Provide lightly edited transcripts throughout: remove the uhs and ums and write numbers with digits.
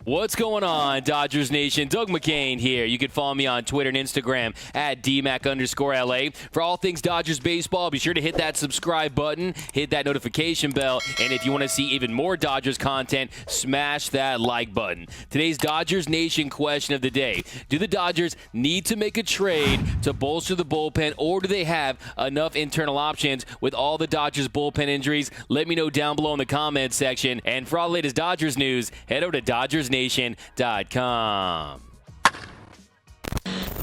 What's going on, Dodgers Nation? Doug McCain here. You can follow me on Twitter and Instagram at DMAC_LA. For all things Dodgers baseball, be sure to hit that subscribe button, hit that notification bell, and if you want to see even more Dodgers content, smash that like button. Today's Dodgers Nation question of the day: do the Dodgers need to make a trade to bolster the bullpen, or do they have enough internal options with all the Dodgers bullpen injuries? Let me know down below in the comments section. And for all the latest Dodgers news, head over to DodgersNation.com.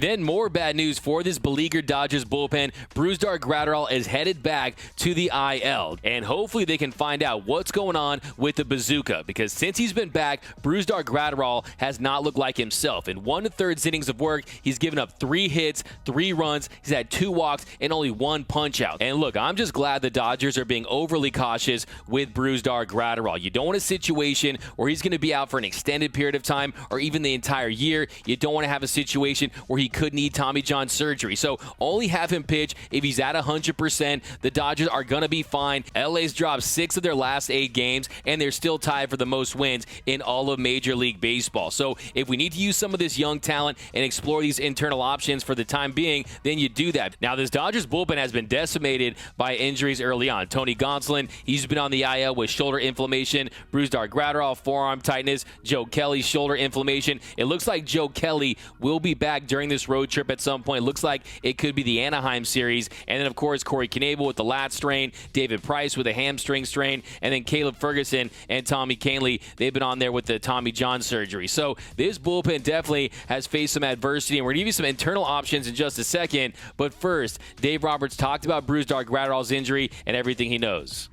Then more bad news for this beleaguered Dodgers bullpen. Brusdar Graterol is headed back to the IL, and hopefully they can find out what's going on with the bazooka, because since he's been back, Brusdar Graterol has not looked like himself. In 1 1/3 innings of work, he's given up 3 hits, 3 runs, he's had 2 walks, and only 1 punch-out. And look, I'm just glad the Dodgers are being overly cautious with Brusdar Graterol. You don't want a situation where he's going to be out for an extended period of time or even the entire year. You don't want to have a situation where he could need Tommy John surgery. So only have him pitch if he's at 100%. The Dodgers are going to be fine. LA's dropped 6 of their last 8 games, and they're still tied for the most wins in all of Major League Baseball. So if we need to use some of this young talent and explore these internal options for the time being, then you do that. Now, this Dodgers bullpen has been decimated by injuries early on. Tony Gonsolin, he's been on the IL with shoulder inflammation. Brusdar Graterol, forearm tightness. Joe Kelly, shoulder inflammation. It looks like Joe Kelly will be back during this road trip at some point. It looks like it could be the Anaheim series. And then, of course, Corey Knebel with the lat strain, David Price with a hamstring strain, and then Caleb Ferguson and Tommy Kahnle, they've been on there with the Tommy John surgery. So this bullpen definitely has faced some adversity, and we're going to give you some internal options in just a second. But first, Dave Roberts talked about Brusdar Graterol's injury and everything he knows.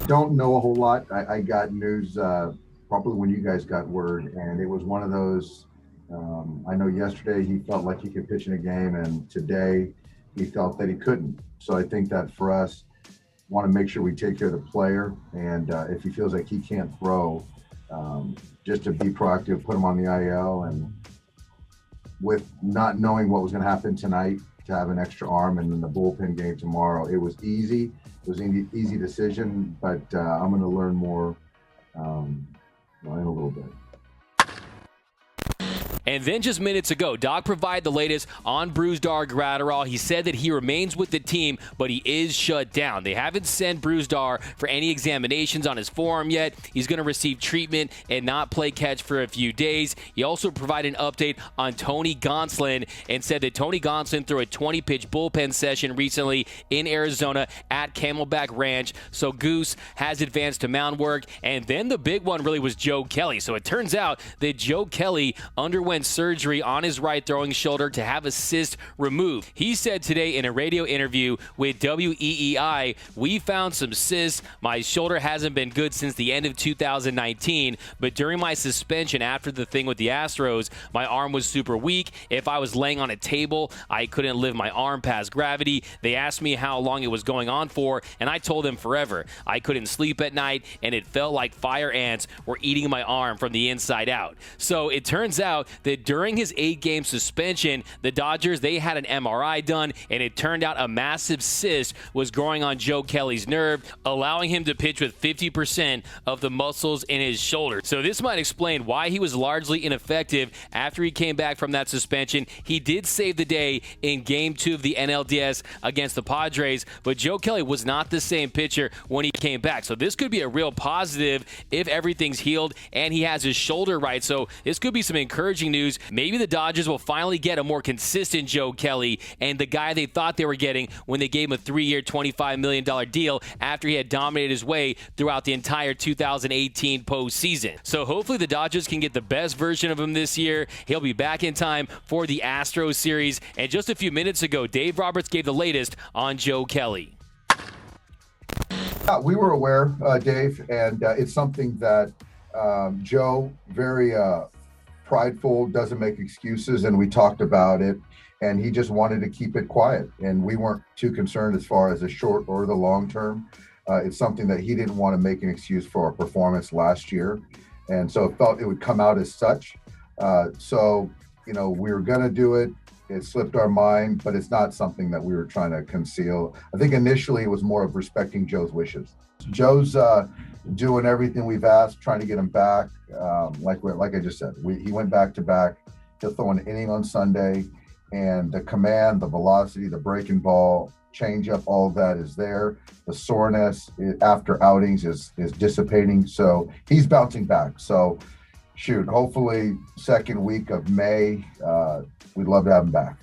Don't know a whole lot. I got news probably when you guys got word, and it was one of those. I know yesterday he felt like he could pitch in a game, and today he felt that he couldn't. So I think that for us, want to make sure we take care of the player, and if he feels like he can't throw, just to be proactive, put him on the IL. And with not knowing what was going to happen tonight, to have an extra arm, and then the bullpen game tomorrow, it was easy. It was an easy decision, but I'm going to learn more in a little bit. And then just minutes ago, Doc provided the latest on Brusdar Graterol. He said that he remains with the team, but he is shut down. They haven't sent Brusdar for any examinations on his forearm yet. He's going to receive treatment and not play catch for a few days. He also provided an update on Tony Gonsolin and said that Tony Gonsolin threw a 20-pitch bullpen session recently in Arizona at Camelback Ranch. So Goose has advanced to mound work. And then the big one really was Joe Kelly. So it turns out that Joe Kelly underwent surgery on his right throwing shoulder to have a cyst removed. He said today in a radio interview with WEEI, "We found some cysts. My shoulder hasn't been good since the end of 2019, but during my suspension after the thing with the Astros, my arm was super weak. If I was laying on a table, I couldn't lift my arm past gravity. They asked me how long it was going on for, and I told them forever. I couldn't sleep at night, and it felt like fire ants were eating my arm from the inside out." So it turns out that during his 8-game suspension, the Dodgers, they had an MRI done, and it turned out a massive cyst was growing on Joe Kelly's nerve, allowing him to pitch with 50% of the muscles in his shoulder. So this might explain why he was largely ineffective after he came back from that suspension. He did save the day in Game 2 of the NLDS against the Padres, but Joe Kelly was not the same pitcher when he came back. So this could be a real positive if everything's healed and he has his shoulder right. So this could be some encouraging news. Maybe the Dodgers will finally get a more consistent Joe Kelly and the guy they thought they were getting when they gave him a 3-year, $25 million deal after he had dominated his way throughout the entire 2018 postseason. So hopefully the Dodgers can get the best version of him this year. He'll be back in time for the Astros series. And just a few minutes ago, Dave Roberts gave the latest on Joe Kelly. We were aware, Dave, and it's something that Joe, very prideful, doesn't make excuses, and we talked about it, and he just wanted to keep it quiet, and we weren't too concerned as far as the short or the long term. It's something that he didn't want to make an excuse for our performance last year, and so it felt it would come out as such. So, we were going to do it. It slipped our mind, but it's not something that we were trying to conceal. I think initially it was more of respecting Joe's wishes. Joe's doing everything we've asked, trying to get him back. Like I just said, he went back to back. He'll throw an inning on Sunday, and the command, the velocity, the breaking ball, changeup, all of that is there. The soreness after outings is dissipating, so he's bouncing back. So, shoot, hopefully second week of May, we'd love to have him back.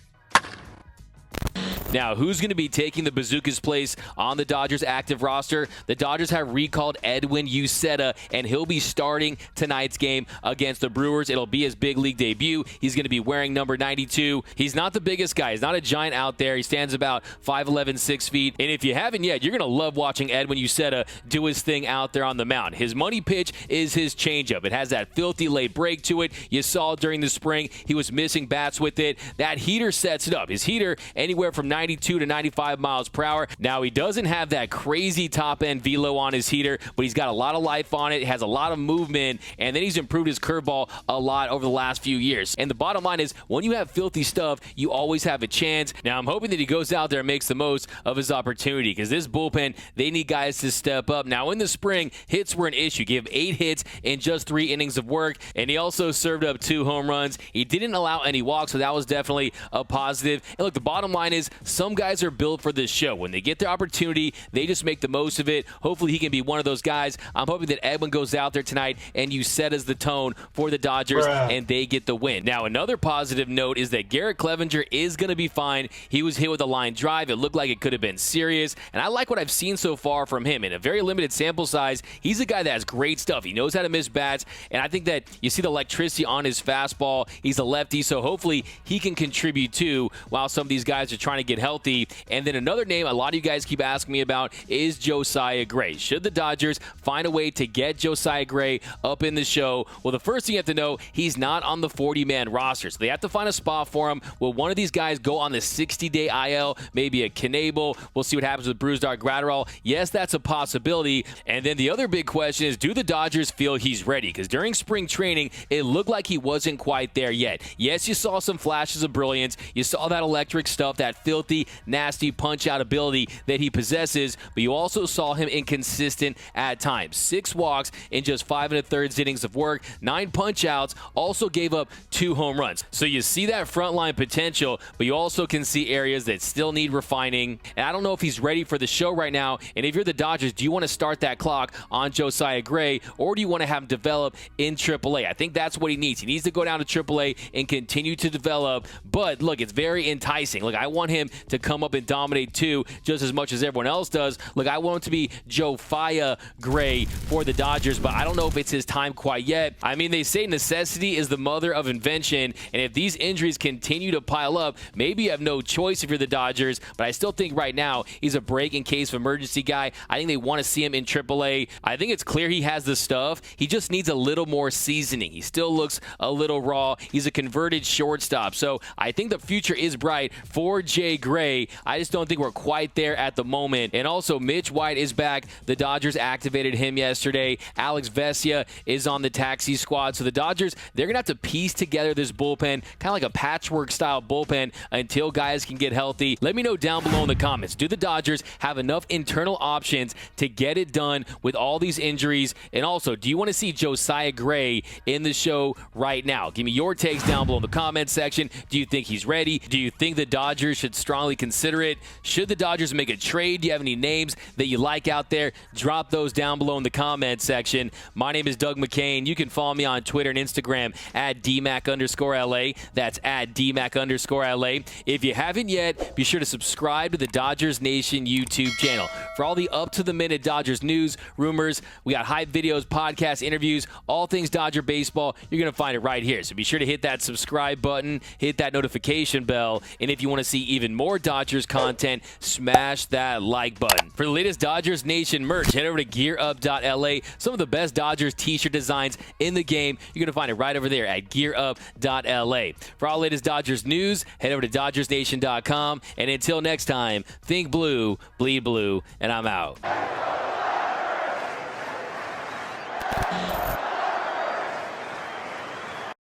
Now, who's going to be taking the Bazooka's place on the Dodgers active roster? The Dodgers have recalled Edwin Uceta, and he'll be starting tonight's game against the Brewers. It'll be his big league debut. He's going to be wearing number 92. He's not the biggest guy. He's not a giant out there. He stands about 5'11", 6 feet. And if you haven't yet, you're going to love watching Edwin Uceta do his thing out there on the mound. His money pitch is his changeup. It has that filthy late break to it. You saw during the spring he was missing bats with it. That heater sets it up. His heater anywhere from 92 to 95 miles per hour. Now, he doesn't have that crazy top-end velo on his heater, but he's got a lot of life on it, has a lot of movement, and then he's improved his curveball a lot over the last few years. And the bottom line is, when you have filthy stuff, you always have a chance. Now, I'm hoping that he goes out there and makes the most of his opportunity, because this bullpen, they need guys to step up. Now, in the spring, hits were an issue. Give 8 hits in just 3 innings of work, and he also served up 2 home runs. He didn't allow any walks, so that was definitely a positive. And look, the bottom line is, some guys are built for this show. When they get the opportunity, they just make the most of it. Hopefully, he can be one of those guys. I'm hoping that Edwin goes out there tonight and Uceta's the tone for the Dodgers, and they get the win. Now, another positive note is that Garrett Clevenger is going to be fine. He was hit with a line drive. It looked like it could have been serious, and I like what I've seen so far from him. In a very limited sample size, he's a guy that has great stuff. He knows how to miss bats, and I think that you see the electricity on his fastball. He's a lefty, so hopefully he can contribute too while some of these guys are trying to get healthy. And then another name a lot of you guys keep asking me about is Josiah Gray. Should the Dodgers find a way to get Josiah Gray up in the show? Well, the first thing you have to know, he's not on the 40-man roster, so they have to find a spot for him. Will one of these guys go on the 60-day IL, maybe a Knable? We'll see what happens with Brusdar Graterol. Yes, that's a possibility. And then the other big question is, do the Dodgers feel he's ready? Because during spring training, it looked like he wasn't quite there yet. Yes, you saw some flashes of brilliance. You saw that electric stuff, that filthy, nasty punch-out ability that he possesses, but you also saw him inconsistent at times. 6 walks in just 5 1/3 innings of work, 9 punch-outs, also gave up 2 home runs. So you see that frontline potential, but you also can see areas that still need refining, and I don't know if he's ready for the show right now. And if you're the Dodgers, do you want to start that clock on Josiah Gray, or do you want to have him develop in AAA? I think that's what he needs. He needs to go down to AAA and continue to develop, but look, it's very enticing. Look, I want him to come up and dominate too, just as much as everyone else does. Look, I want him to be Josiah Gray for the Dodgers, but I don't know if it's his time quite yet. I mean, they say necessity is the mother of invention, and if these injuries continue to pile up, maybe you have no choice if you're the Dodgers, but I still think right now he's a break in case of emergency guy. I think they want to see him in AAA. I think it's clear he has the stuff. He just needs a little more seasoning. He still looks a little raw. He's a converted shortstop, so I think the future is bright for Jay Gray. I just don't think we're quite there at the moment. And also, Mitch White is back. The Dodgers activated him yesterday. Alex Vesia is on the taxi squad. So the Dodgers, they're going to have to piece together this bullpen, kind of like a patchwork-style bullpen, until guys can get healthy. Let me know down below in the comments. Do the Dodgers have enough internal options to get it done with all these injuries? And also, do you want to see Josiah Gray in the show right now? Give me your takes down below in the comment section. Do you think he's ready? Do you think the Dodgers should strongly consider it? Should the Dodgers make a trade? Do you have any names that you like out there? Drop those down below in the comment section. My name is Doug McCain. You can follow me on Twitter and Instagram at DMac_LA. That's at DMac_LA. If you haven't yet, be sure to subscribe to the Dodgers Nation YouTube channel for all the up-to-the-minute Dodgers news, rumors. We got hype videos, podcasts, interviews, all things Dodger baseball. You're going to find it right here. So be sure to hit that subscribe button, hit that notification bell, and if you want to see even more Dodgers content, smash that like button. For the latest Dodgers Nation merch, head over to gearup.LA. Some of the best Dodgers t-shirt designs in the game. You're going to find it right over there at gearup.LA. For all the latest Dodgers news, head over to DodgersNation.com. And until next time, think blue, bleed blue, and I'm out.